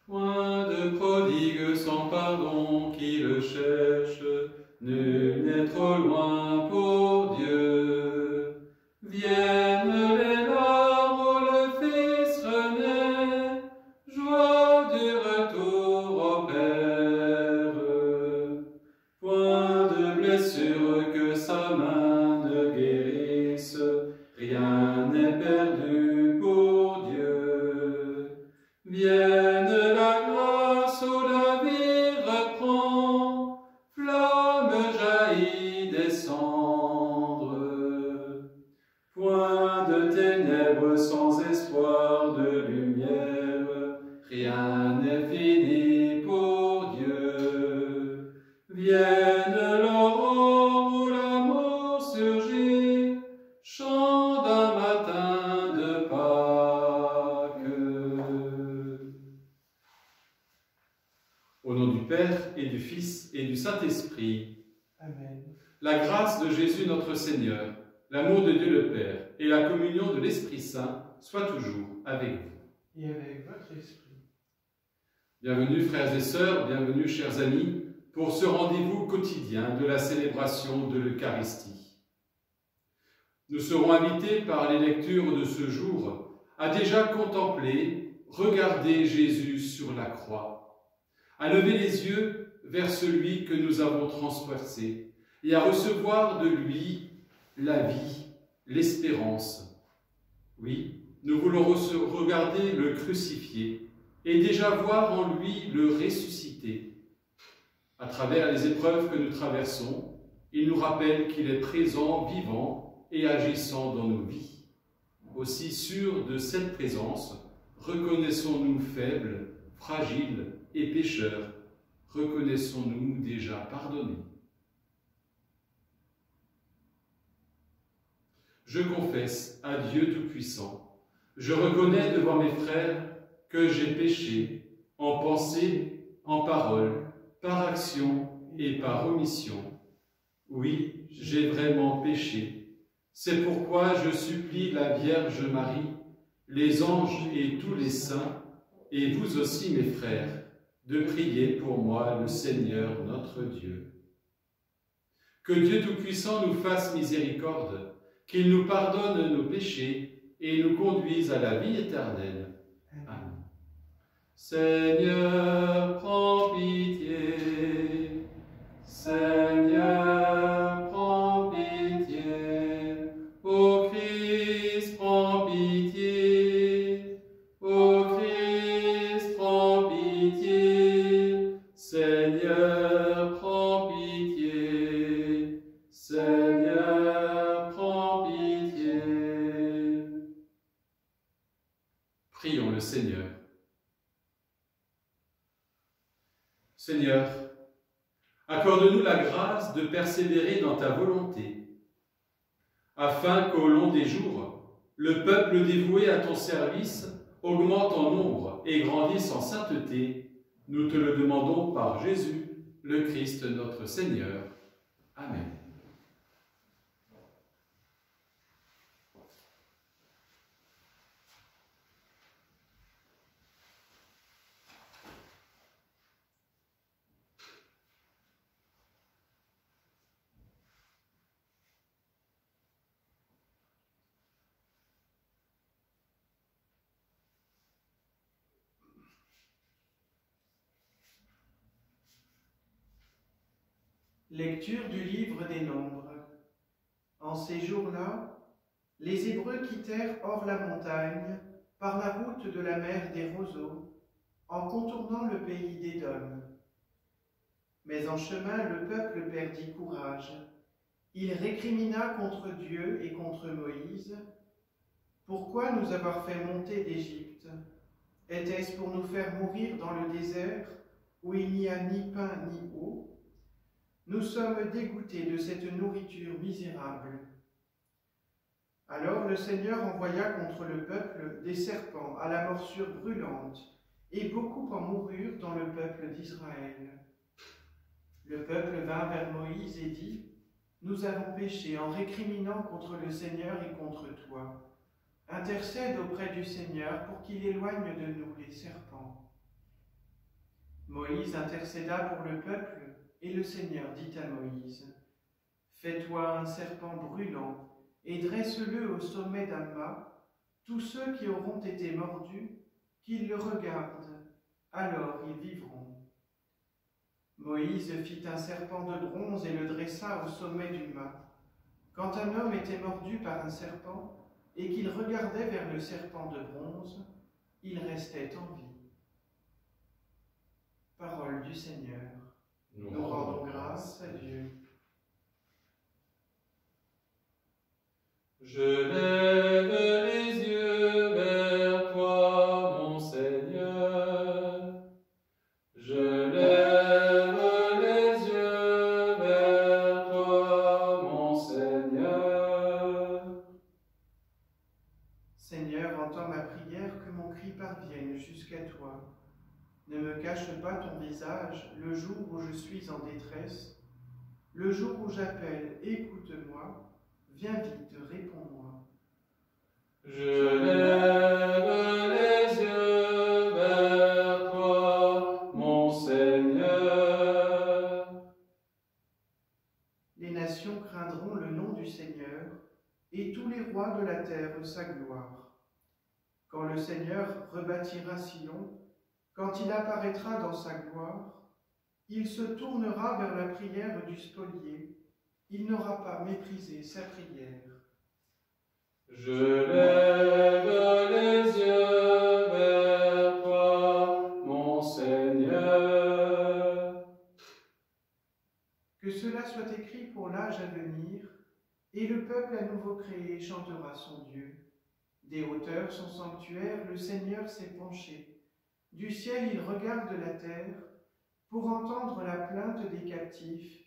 Point de prodigue sans pardon qui le cherche, nul n'est trop loin pour Dieu. Viennent les larmes où le Fils renaît, joie du retour au Père. Point de blessure que sa main ne guérisse, rien n'est perdu pour Dieu. Vienne la grâce où la vie reprend, flamme jaillit des cendres. Point de ténèbres sans espoir de lumière, rien n'est fini pour Dieu. Vienne l'aurore où l'amour surgit, chant d'un matin de Pâques. Au nom du Père et du Fils et du Saint-Esprit. Amen. La grâce de Jésus notre Seigneur, l'amour de Dieu le Père et la communion de l'Esprit Saint soient toujours avec vous. Et avec votre esprit. Bienvenue frères et sœurs, bienvenue chers amis, pour ce rendez-vous quotidien de la célébration de l'Eucharistie. Nous serons invités par les lectures de ce jour à déjà contempler, regarder Jésus sur la croix, à lever les yeux vers celui que nous avons transpercé et à recevoir de lui la vie, l'espérance. Oui, nous voulons regarder le crucifié et déjà voir en lui le ressuscité. À travers les épreuves que nous traversons, il nous rappelle qu'il est présent, vivant et agissant dans nos vies. Aussi sûrs de cette présence, reconnaissons-nous faibles, fragiles et pécheurs, reconnaissons-nous déjà pardonnés. Je confesse à Dieu Tout-Puissant, je reconnais devant mes frères que j'ai péché en pensée, en parole, par action et par omission. Oui, j'ai vraiment péché. C'est pourquoi je supplie la Vierge Marie, les anges et tous les saints, et vous aussi mes frères, de prier pour moi le Seigneur notre Dieu. Que Dieu Tout-Puissant nous fasse miséricorde, qu'il nous pardonne nos péchés et nous conduise à la vie éternelle. Amen. Seigneur, prends pitié. Seigneur, prends pitié. Ô Christ, prends pitié. Ô Christ, prends pitié. Seigneur, prends pitié. Seigneur, prends pitié. Prions le Seigneur. Seigneur, accorde-nous la grâce de persévérer dans ta volonté, afin qu'au long des jours, le peuple dévoué à ton service augmente en nombre et grandisse en sainteté. Nous te le demandons par Jésus, le Christ notre Seigneur. Amen. Lecture du livre des Nombres. En ces jours-là, les Hébreux quittèrent hors la montagne, par la route de la mer des Roseaux, en contournant le pays d'Édom. Mais en chemin, le peuple perdit courage. Il récrimina contre Dieu et contre Moïse. « Pourquoi nous avoir fait monter d'Égypte? Était-ce pour nous faire mourir dans le désert, où il n'y a ni pain ni eau? Nous sommes dégoûtés de cette nourriture misérable. » Alors le Seigneur envoya contre le peuple des serpents à la morsure brûlante, et beaucoup en moururent dans le peuple d'Israël. Le peuple vint vers Moïse et dit : « Nous avons péché en récriminant contre le Seigneur et contre toi. Intercède auprès du Seigneur pour qu'il éloigne de nous les serpents. » Moïse intercéda pour le peuple, et le Seigneur dit à Moïse, « Fais-toi un serpent brûlant, et dresse-le au sommet d'un mât. Tous ceux qui auront été mordus, qu'ils le regardent, alors ils vivront. » Moïse fit un serpent de bronze et le dressa au sommet du mât. Quand un homme était mordu par un serpent, et qu'il regardait vers le serpent de bronze, il restait en vie. Parole du Seigneur. Nous rendons grâce à Dieu. Je lève les yeux vers toi, mon Seigneur. Je lève les yeux vers toi, mon Seigneur. Seigneur, entends ma prière, que mon cri parvienne jusqu'à toi. Ne me cache pas ton visage le jour où je suis en détresse. Le jour où j'appelle, écoute-moi. Viens vite, réponds-moi. Je lève les yeux vers toi, mon Seigneur. Les nations craindront le nom du Seigneur, et tous les rois de la terre sa gloire. Quand le Seigneur rebâtira Sion, quand il apparaîtra dans sa gloire, il se tournera vers la prière du spolié. Il n'aura pas méprisé sa prière. Je lève les yeux vers toi, mon Seigneur. Que cela soit écrit pour l'âge à venir, et le peuple à nouveau créé chantera son Dieu. Des hauteurs son sanctuaire, le Seigneur s'est penché. Du ciel il regarde la terre, pour entendre la plainte des captifs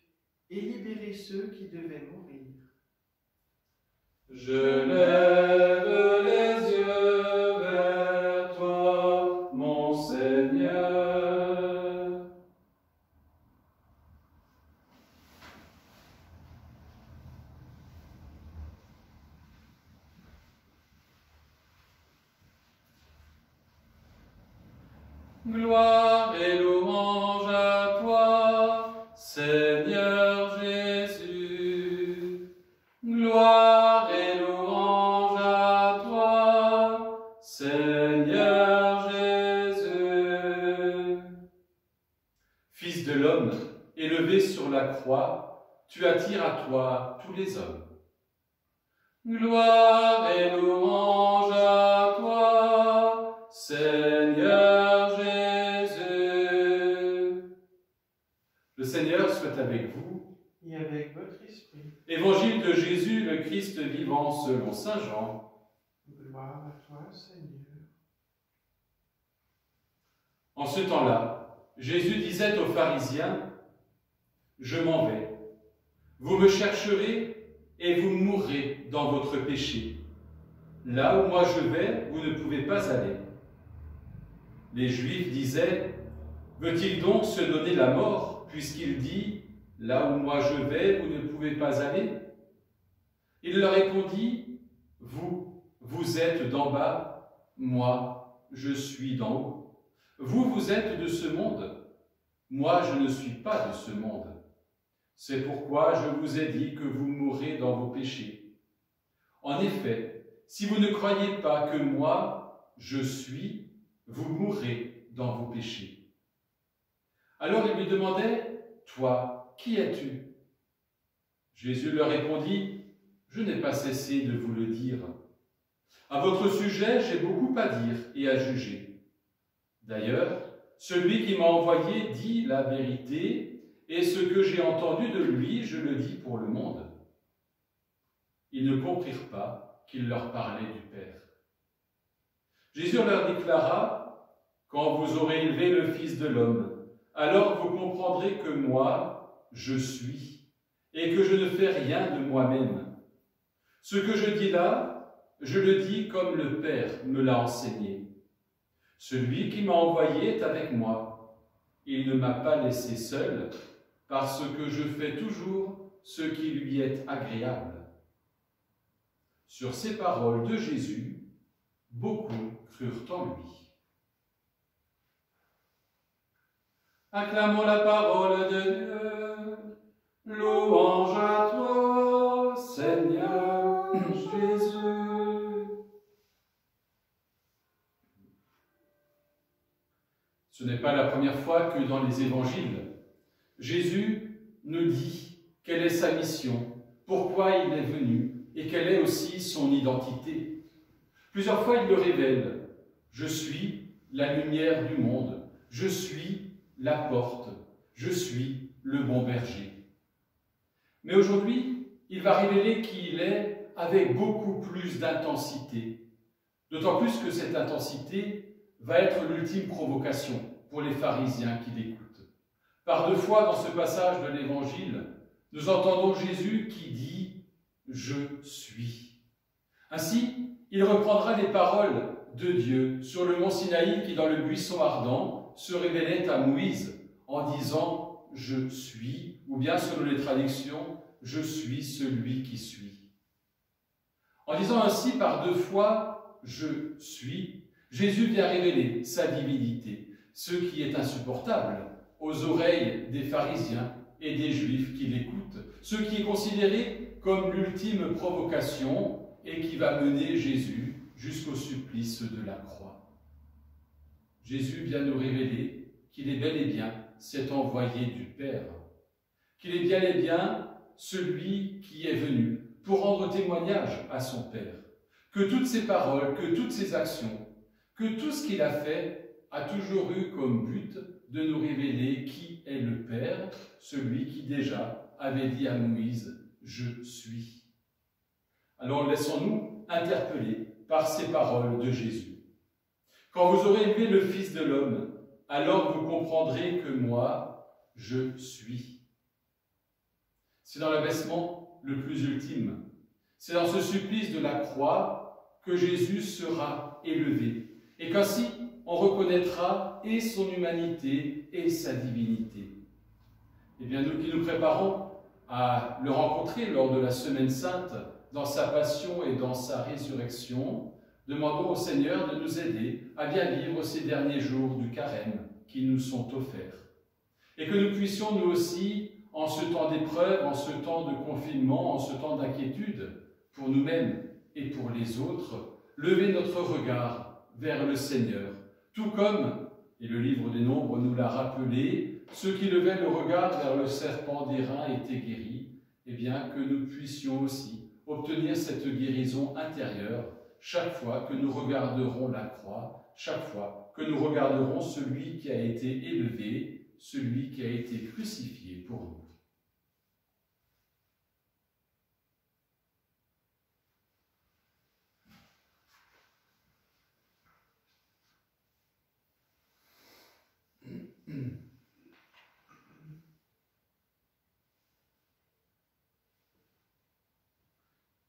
et libérer ceux qui devaient mourir. Je lève les yeux vers toi, mon Seigneur. Gloire et louange à toi, Seigneur Jésus. Gloire et louange à toi, Seigneur Jésus. Fils de l'homme, élevé sur la croix, tu attires à toi tous les hommes. Gloire et louange à toi, Seigneur Jésus. Le Seigneur soit avec vous. Et avec votre esprit. Évangile de Jésus, le Christ vivant selon saint Jean. Gloire à toi, Seigneur. En ce temps-là, Jésus disait aux pharisiens, « Je m'en vais. Vous me chercherez et vous mourrez dans votre péché. Là où moi je vais, vous ne pouvez pas aller. » Les Juifs disaient, « Veut-il donc se donner la mort, puisqu'il dit, « Là où moi je vais, vous ne pouvez pas aller ?» Il leur répondit, « Vous êtes d'en bas, moi, je suis d'en haut. Vous êtes de ce monde, moi je ne suis pas de ce monde. C'est pourquoi je vous ai dit que vous mourrez dans vos péchés. En effet, si vous ne croyez pas que moi, je suis, vous mourrez dans vos péchés. » Alors il lui demandait, « Toi, qui es-tu » Jésus leur répondit, « Je n'ai pas cessé de vous le dire. À votre sujet, j'ai beaucoup à dire et à juger. D'ailleurs, celui qui m'a envoyé dit la vérité, et ce que j'ai entendu de lui, je le dis pour le monde. » Ils ne comprirent pas qu'il leur parlait du Père. Jésus leur déclara, « Quand vous aurez élevé le Fils de l'homme, alors vous comprendrez que moi, je suis, et que je ne fais rien de moi-même. Ce que je dis là, je le dis comme le Père me l'a enseigné. Celui qui m'a envoyé est avec moi. Il ne m'a pas laissé seul, parce que je fais toujours ce qui lui est agréable. » Sur ces paroles de Jésus, beaucoup crurent en lui. Acclamons la parole de Dieu. Louange à toi, Seigneur Jésus. Ce n'est pas la première fois que dans les évangiles, Jésus nous dit quelle est sa mission, pourquoi il est venu et quelle est aussi son identité. Plusieurs fois, il le révèle. Je suis la lumière du monde. Je suis la porte. Je suis le bon berger. Mais aujourd'hui, il va révéler qui il est avec beaucoup plus d'intensité. D'autant plus que cette intensité va être l'ultime provocation pour les pharisiens qui l'écoutent. Par 2 fois dans ce passage de l'Évangile, nous entendons Jésus qui dit « Je suis ». Ainsi, il reprendra les paroles de Dieu sur le mont Sinaï qui, dans le buisson ardent, se révélait à Moïse en disant « Je suis » ou bien selon les traductions « Je suis celui qui suis ». En disant ainsi par 2 fois « Je suis », Jésus vient révéler sa divinité, ce qui est insupportable aux oreilles des pharisiens et des Juifs qui l'écoutent, ce qui est considéré comme l'ultime provocation et qui va mener Jésus jusqu'au supplice de la croix. Jésus vient nous révéler qu'il est bel et bien cet envoyé du Père, qu'il est bien et bien celui qui est venu pour rendre témoignage à son Père, que toutes ses paroles, que toutes ses actions, que tout ce qu'il a fait a toujours eu comme but de nous révéler qui est le Père, celui qui déjà avait dit à Moïse « Je suis ». Alors laissons-nous interpeller par ces paroles de Jésus. « Quand vous aurez élevé le Fils de l'homme, alors vous comprendrez que moi, je suis. » C'est dans l'abaissement le plus ultime. C'est dans ce supplice de la croix que Jésus sera élevé et qu'ainsi on reconnaîtra et son humanité et sa divinité. Et bien nous qui nous préparons à le rencontrer lors de la Semaine Sainte, dans sa passion et dans sa résurrection, demandons au Seigneur de nous aider à bien vivre ces derniers jours du carême qui nous sont offerts. Et que nous puissions nous aussi, en ce temps d'épreuve, en ce temps de confinement, en ce temps d'inquiétude, pour nous-mêmes et pour les autres, lever notre regard vers le Seigneur. Tout comme, et le livre des Nombres nous l'a rappelé, ceux qui levaient le regard vers le serpent d'airain étaient guéris, et bien que nous puissions aussi obtenir cette guérison intérieure chaque fois que nous regarderons la croix, chaque fois que nous regarderons celui qui a été élevé, celui qui a été crucifié pour nous.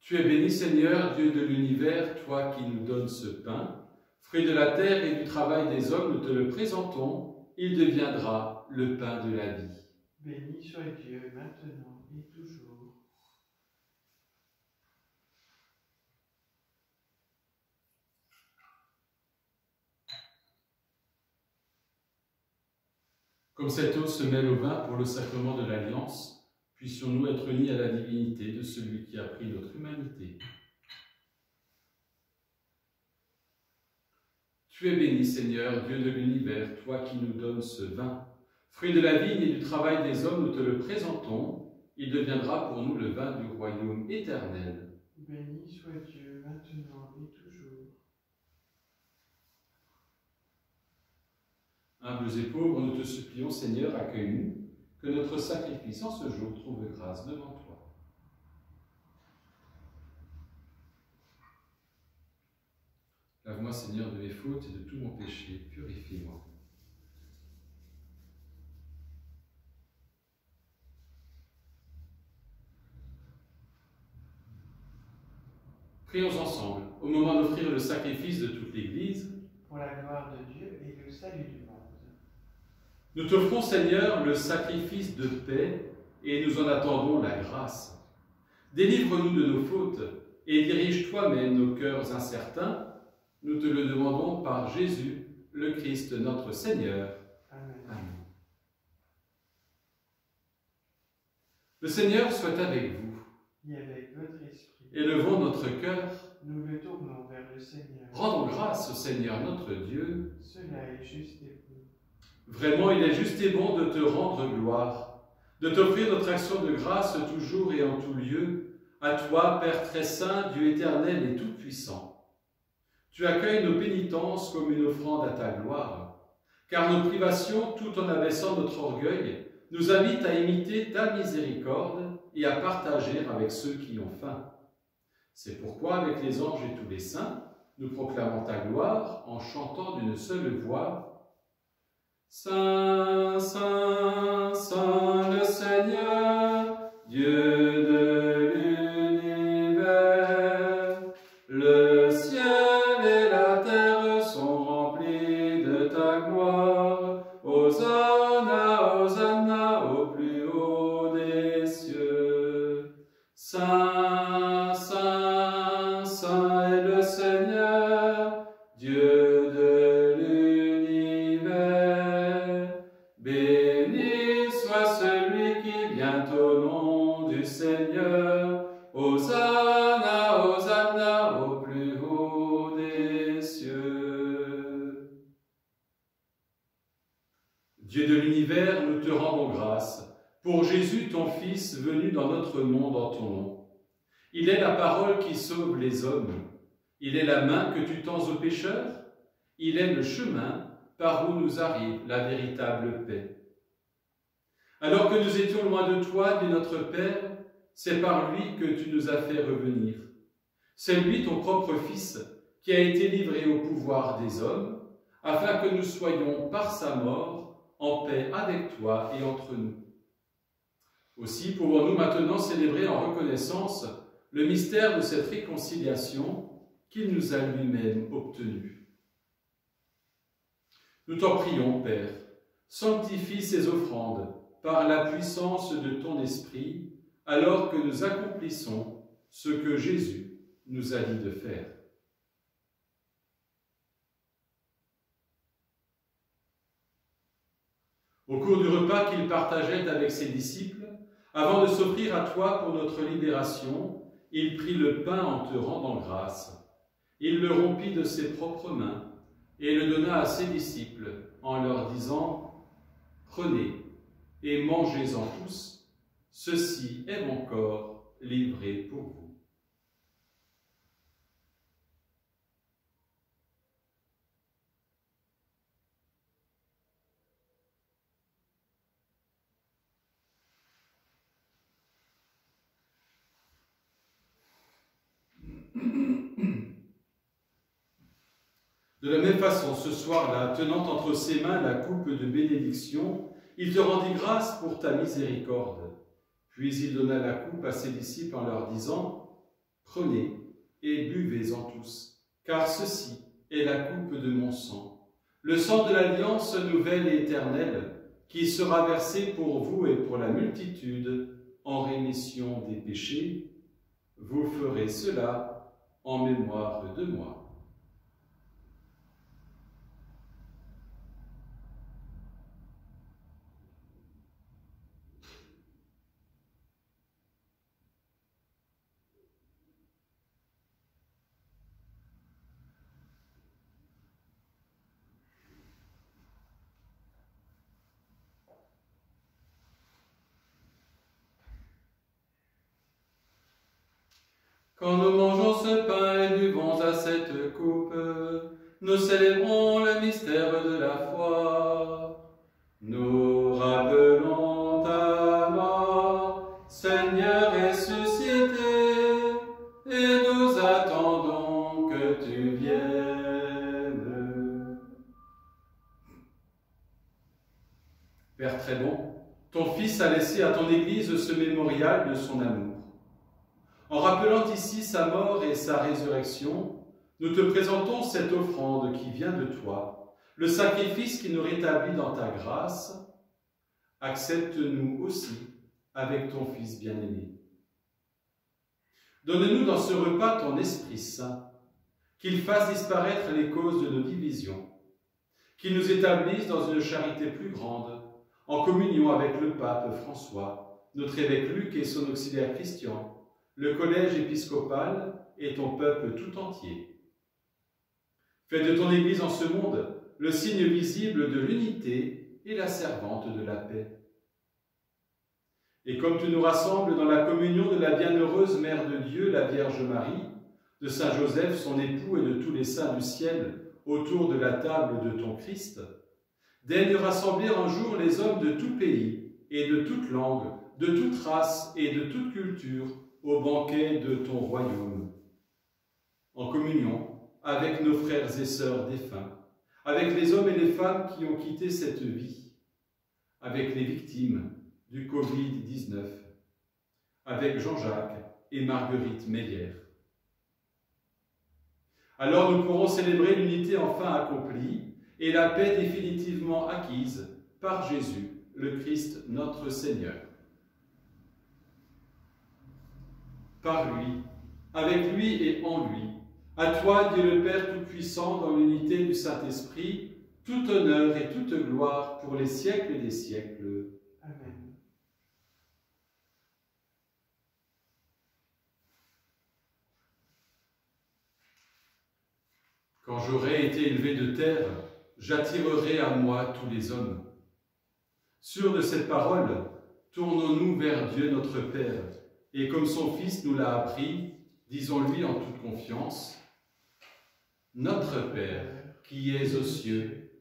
Tu es béni, Seigneur, Dieu de l'univers, toi qui nous donnes ce pain. Fruit de la terre et du travail des hommes, nous te le présentons. Il deviendra le pain de la vie. Béni soit Dieu, maintenant et toujours. Comme cette eau se mêle au vin pour le sacrement de l'Alliance, puissions-nous être unis à la divinité de celui qui a pris notre humanité. Tu es béni, Seigneur, Dieu de l'univers, toi qui nous donnes ce vin. Fruit de la vigne et du travail des hommes, nous te le présentons. Il deviendra pour nous le vin du royaume éternel. Béni soit Dieu, maintenant et toujours. Humbles et pauvres, nous te supplions, Seigneur, accueille-nous, que notre sacrifice en ce jour trouve grâce devant toi. Lave-moi, Seigneur, de mes fautes et de tout mon péché, purifie-moi. Prions ensemble, au moment d'offrir le sacrifice de toute l'Église, pour la gloire de Dieu et le salut du monde. Nous t'offrons, Seigneur, le sacrifice de paix et nous en attendons la grâce. Délivre-nous de nos fautes et dirige toi-même nos cœurs incertains. Nous te le demandons par Jésus, le Christ, notre Seigneur. Amen. Amen. Le Seigneur soit avec vous. Et avec votre esprit. Élevons notre cœur. Nous le tournons vers le Seigneur. Rendons grâce au Seigneur notre Dieu. Cela est juste et bon. Vraiment, il est juste et bon de te rendre gloire, de t'offrir notre action de grâce toujours et en tout lieu, à toi, Père très saint, Dieu éternel et tout-puissant. Tu accueilles nos pénitences comme une offrande à ta gloire, car nos privations, tout en abaissant notre orgueil, nous invitent à imiter ta miséricorde et à partager avec ceux qui ont faim. C'est pourquoi, avec les anges et tous les saints, nous proclamons ta gloire en chantant d'une seule voix. Saint, Saint, Saint le Seigneur, Dieu de l'univers, le ciel et la terre sont remplis de ta gloire. Hosanna, Hosanna au plus haut des cieux. Saint, Saint, Saint est le Seigneur, Dieu de l'univers. Béni soit celui qui vient au nom du Seigneur. Hosanna, Hosanna au plus haut des cieux. Dieu de l'univers, nous te rendons grâce pour Jésus, ton Fils, venu dans notre monde en ton nom. Il est la parole qui sauve les hommes. Il est la main que tu tends aux pécheurs. Il est le chemin par où nous arrive la véritable paix. Alors que nous étions loin de toi, de notre Père, c'est par lui que tu nous as fait revenir. C'est lui, ton propre Fils, qui a été livré au pouvoir des hommes, afin que nous soyons, par sa mort, en paix avec toi et entre nous. Aussi pouvons-nous maintenant célébrer en reconnaissance le mystère de cette réconciliation qu'il nous a lui-même obtenue. Nous t'en prions, Père, sanctifie ces offrandes par la puissance de ton Esprit, alors que nous accomplissons ce que Jésus nous a dit de faire. Au cours du repas qu'il partageait avec ses disciples, avant de s'offrir à toi pour notre libération, il prit le pain en te rendant grâce. Il le rompit de ses propres mains et le donna à ses disciples en leur disant « Prenez et mangez-en tous, ceci est mon corps livré pour vous. » De la même façon, ce soir-là, tenant entre ses mains la coupe de bénédiction, il te rendit grâce pour ta miséricorde. Puis il donna la coupe à ses disciples en leur disant « Prenez et buvez-en tous, car ceci est la coupe de mon sang, le sang de l'alliance nouvelle et éternelle, qui sera versé pour vous et pour la multitude en rémission des péchés. Vous ferez cela en mémoire de moi. » Quand nous mangeons ce pain et buvons à cette coupe, nous célébrons le mystère de la foi. Nous rappelons ta mort, Seigneur ressuscité, et nous attendons que tu viennes. Père très bon, ton Fils a laissé à ton Église ce mémorial de son amour. En rappelant ici sa mort et sa résurrection, nous te présentons cette offrande qui vient de toi, le sacrifice qui nous rétablit dans ta grâce. Accepte-nous aussi avec ton Fils bien-aimé. Donne-nous dans ce repas ton Esprit Saint, qu'il fasse disparaître les causes de nos divisions, qu'il nous établisse dans une charité plus grande, en communion avec le pape François, notre évêque Luc et son auxiliaire Christian, le collège épiscopal et ton peuple tout entier. Fais de ton Église en ce monde le signe visible de l'unité et la servante de la paix. Et comme tu nous rassembles dans la communion de la bienheureuse Mère de Dieu, la Vierge Marie, de Saint Joseph, son époux, et de tous les saints du ciel autour de la table de ton Christ, daigne rassembler un jour les hommes de tout pays et de toute langue, de toute race et de toute culture au banquet de ton royaume. En communion avec nos frères et sœurs défunts, avec les hommes et les femmes qui ont quitté cette vie, avec les victimes du Covid-19, avec Jean-Jacques et Marguerite Meyer. Alors nous pourrons célébrer l'unité enfin accomplie et la paix définitivement acquise par Jésus, le Christ notre Seigneur. Par lui, avec lui et en lui, à toi, Dieu le Père Tout-Puissant, dans l'unité du Saint-Esprit, tout honneur et toute gloire pour les siècles des siècles. Amen. Quand j'aurai été élevé de terre, j'attirerai à moi tous les hommes. Sûrs de cette parole, tournons-nous vers Dieu notre Père, et comme son Fils nous l'a appris, disons-lui en toute confiance: Notre Père, qui es aux cieux,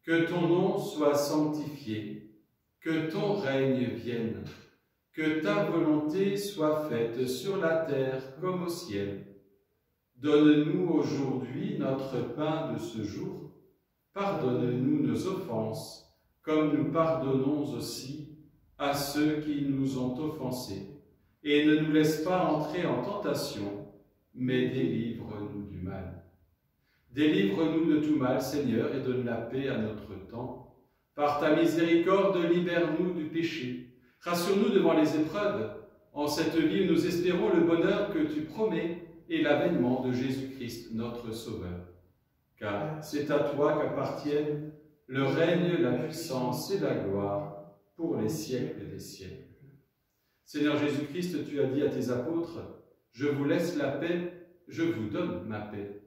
que ton nom soit sanctifié, que ton règne vienne, que ta volonté soit faite sur la terre comme au ciel. Donne-nous aujourd'hui notre pain de ce jour. Pardonne-nous nos offenses, comme nous pardonnons aussi à ceux qui nous ont offensés. Et ne nous laisse pas entrer en tentation, mais délivre-nous du mal. Délivre-nous de tout mal, Seigneur, et donne la paix à notre temps. Par ta miséricorde, libère-nous du péché. Rassure-nous devant les épreuves. En cette vie, nous espérons le bonheur que tu promets et l'avènement de Jésus-Christ, notre Sauveur. Car c'est à toi qu'appartiennent le règne, la puissance et la gloire pour les siècles des siècles. Seigneur Jésus-Christ, tu as dit à tes apôtres: « Je vous laisse la paix, je vous donne ma paix. »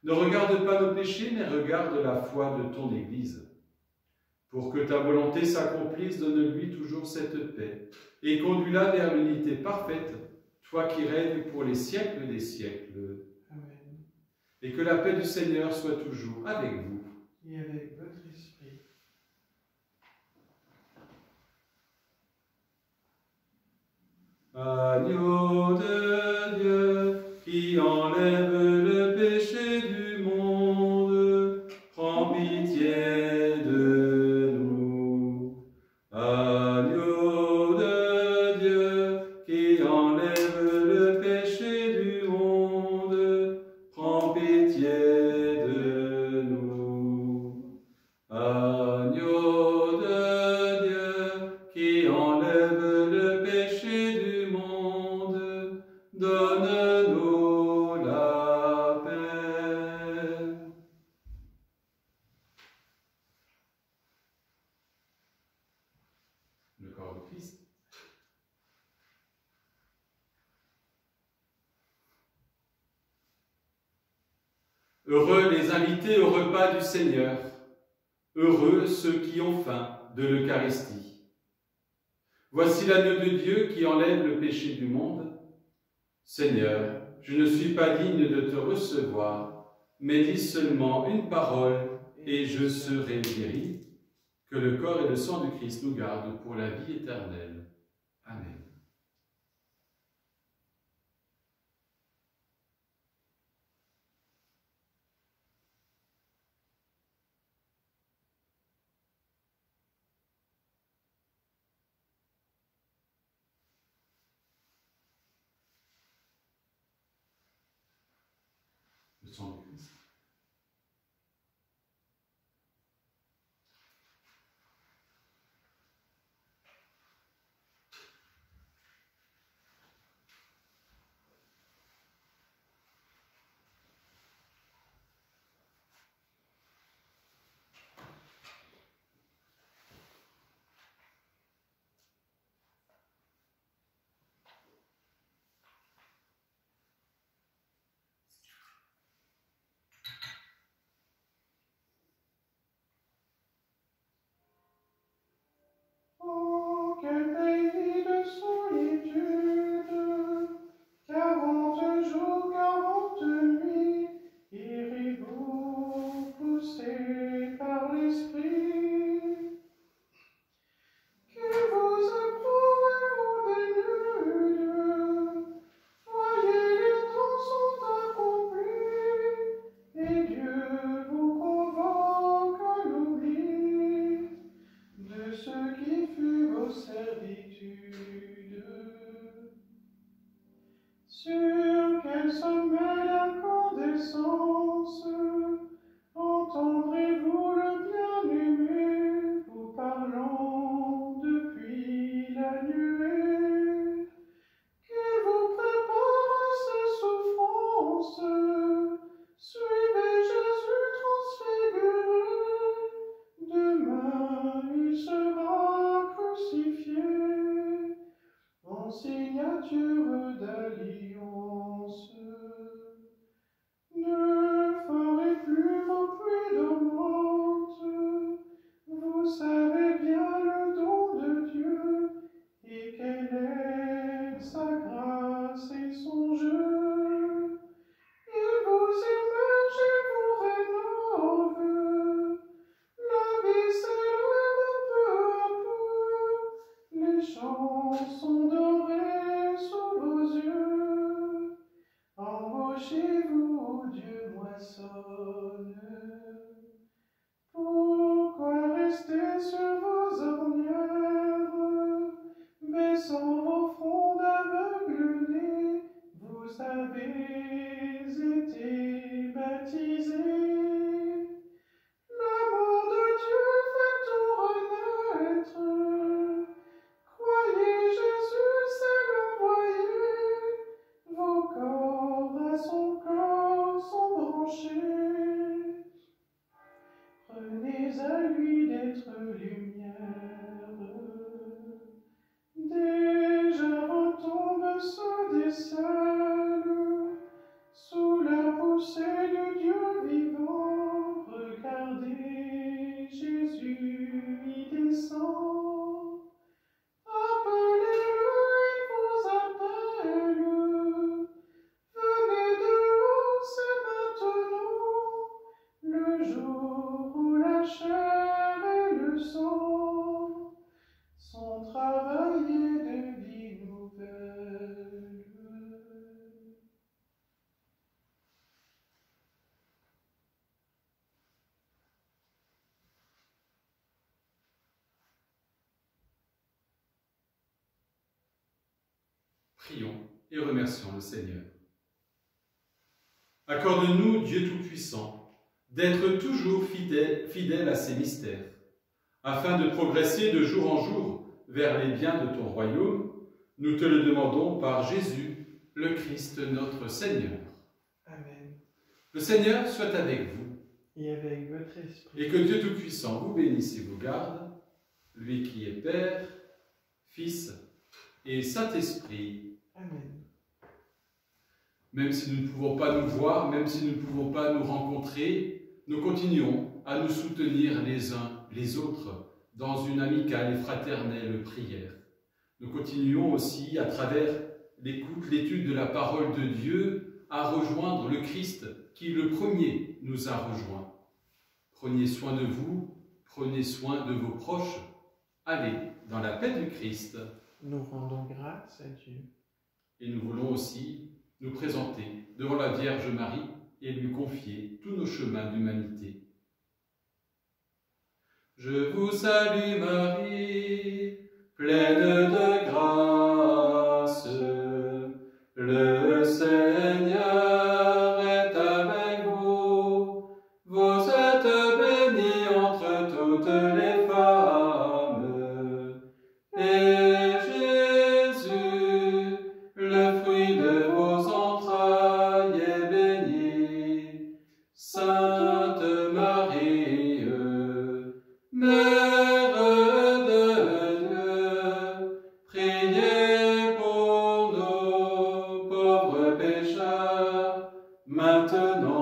Ne regarde pas nos péchés, mais regarde la foi de ton Église. Pour que ta volonté s'accomplisse, donne-lui toujours cette paix et conduis-la vers l'unité parfaite, toi qui règnes pour les siècles des siècles. Amen. Et que la paix du Seigneur soit toujours avec vous. Et avec votre esprit. Agneau de Dieu, qui enlève le péché du monde, prends pitié de nous. Agneau de Dieu, qui enlève le péché du monde, prends pitié de nous. Agneau de Dieu, qui enlève le péché du monde, donne-nous la paix. Le corps du Christ. Heureux les invités au repas du Seigneur, heureux ceux qui ont faim de l'Eucharistie. Voici l'agneau de Dieu qui enlève le péché du monde. Seigneur, je ne suis pas digne de te recevoir, mais dis seulement une parole et je serai guéri. Que le corps et le sang du Christ nous gardent pour la vie éternelle. Amen. Le sang du Christ. Prions et remercions le Seigneur. Accorde-nous, Dieu Tout-Puissant, d'être toujours fidèles à ces mystères, afin de progresser de jour en jour vers les biens de ton royaume. Nous te le demandons par Jésus, le Christ notre Seigneur. Amen. Le Seigneur soit avec vous. Et avec votre esprit. Et que Dieu Tout-Puissant vous bénisse et vous garde, lui qui est Père, Fils et Saint-Esprit. Amen. Même si nous ne pouvons pas nous voir, même si nous ne pouvons pas nous rencontrer, nous continuons à nous soutenir les uns les autres dans une amicale et fraternelle prière. Nous continuons aussi, à travers l'écoute, l'étude de la parole de Dieu, à rejoindre le Christ qui, le premier, nous a rejoints. Prenez soin de vous, prenez soin de vos proches. Allez dans la paix du Christ. Nous rendons grâce à Dieu. Et nous voulons aussi nous présenter devant la Vierge Marie et lui confier tous nos chemins d'humanité. Je vous salue Marie, pleine de grâce, le Seigneur est avec vous. Vous êtes bénie entre toutes les femmes, et Jésus, le fruit de vos entrailles, est béni. Sainte Marie, Mère de Dieu, priez pour nous pauvres pécheurs, maintenant